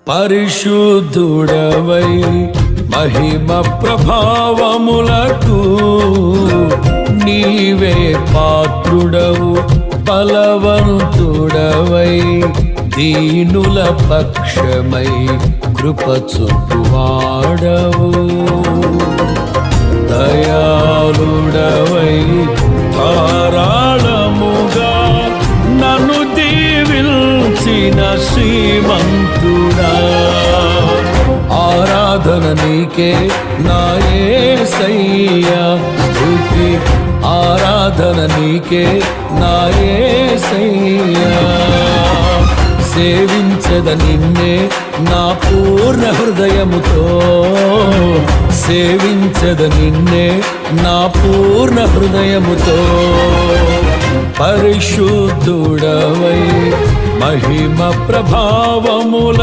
పరిశుద్ధుడవై మహిమ ప్రభావములకు నీవే పాత్రుడవు, బలవంతుడవై దీనుల పక్షమై కృప చూపువాడవు. దయాళుడవై ధారాళముగా నన్ను దీవించిన శ్రీమంతుడా, ఆరాధన నీకే నా యేసయ్యా, స్తుతి ఆరాధన నీకే నా యేసయ్యా. సేవించద నిన్నే నా పూర్ణ హృదయముతో, సేవించద నిన్నే నా పూర్ణ హృదయముతో. పరిశుద్ధుడవై మహిమ ప్రభావముల